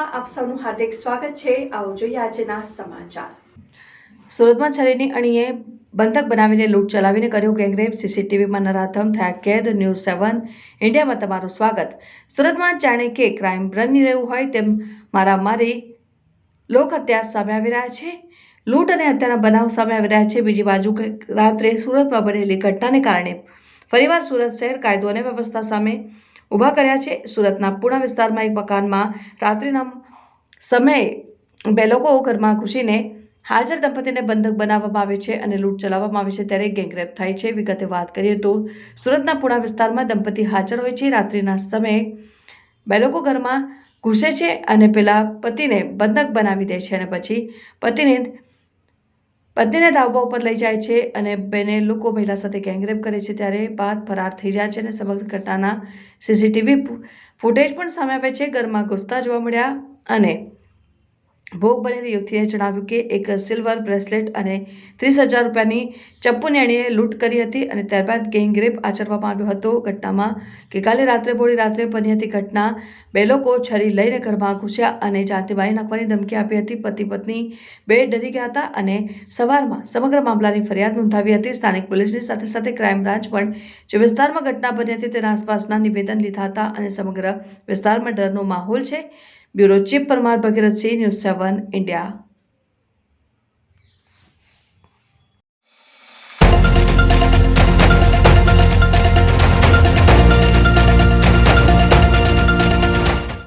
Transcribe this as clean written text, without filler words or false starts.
ન્યૂઝમાં આપ સૌનું હાર્દિક સ્વાગત છે। આવો જોઈએ આજના સમાચાર। સુરતમાં છરીની અણીએ બંધક બનાવીને લૂંટ ચલાવીને કર્યો ગેંગરેપ, સીસીટીવીમાં નરાધમ થયા કેદ। ન્યૂઝ 7 ઇન્ડિયામાં તમારું સ્વાગત। સુરતમાં જાણે કે ક્રાઇમ બની રહ્યું હોય તેમ મારામારી, લોકહત્યા સામે આવી રહ્યા છે। લૂંટ અને હત્યાના બનાવ સામે આવી રહ્યા છે। બીજી બાજુ રાત્રે સુરતમાં બનેલી ઘટનાને કારણે ફરીવાર સુરત શહેર કાયદો અને વ્યવસ્થા સામે ઊભા કર્યા છે। સુરતના પૂણા વિસ્તારમાં એક મકાનમાં રાત્રિના સમયે બે લોકો ઘરમાં ઘૂસીને હાજર દંપતીને બંધક બનાવવામાં આવે છે અને લૂંટ ચલાવવામાં આવે છે ત્યારે ગેંગરેપ થાય છે। વિગતે વાત કરીએ તો સુરતના પૂણા વિસ્તારમાં દંપતી હાજર હોય છે। રાત્રિના સમયે બે લોકો ઘરમાં ઘૂસે છે અને પેલા પતિને બંધક બનાવી દે છે અને પછી પત્નીને ધાબા ઉપર લઈ જાય છે અને બંને લોકો મહિલા સાથે ગેંગરેપ કરે છે ત્યારે બાદ ફરાર થઈ જાય છે અને સમગ્ર ઘટનાના સીસીટીવી ફૂટેજ પણ સામે આવે છે। ઘરમાં ઘૂસતા જોવા મળ્યા અને ભોગ બનેલી યુવતીએ જણાવ્યું કે એક સિલ્વર બ્રેસલેટ અને 30,000 રૂપિયાની ચપ્પુની અણીએ લૂંટ કરી હતી અને ત્યારબાદ ગેંગરેપ આચરવામાં આવ્યો હતો। ઘટનામાં ગઈકાલે રાત્રે મોડી રાત્રે બની હતી ઘટના। બે લોકો છરી લઈને ઘરમાં ઘૂસ્યા અને જાનથી મારી નાખવાની ધમકી આપી હતી। પતિ પત્ની બે ડરી ગયા હતા અને સવારમાં સમગ્ર મામલાની ફરિયાદ નોંધાવી હતી। સ્થાનિક પોલીસની સાથે સાથે ક્રાઇમ બ્રાન્ચ પણ જે વિસ્તારમાં ઘટના બની હતી તેના આસપાસના નિવેદન લીધા હતા અને સમગ્ર વિસ્તારમાં ડરનો માહોલ છે। Bureau chief Parmar Bhagirathsinh, news 7 India.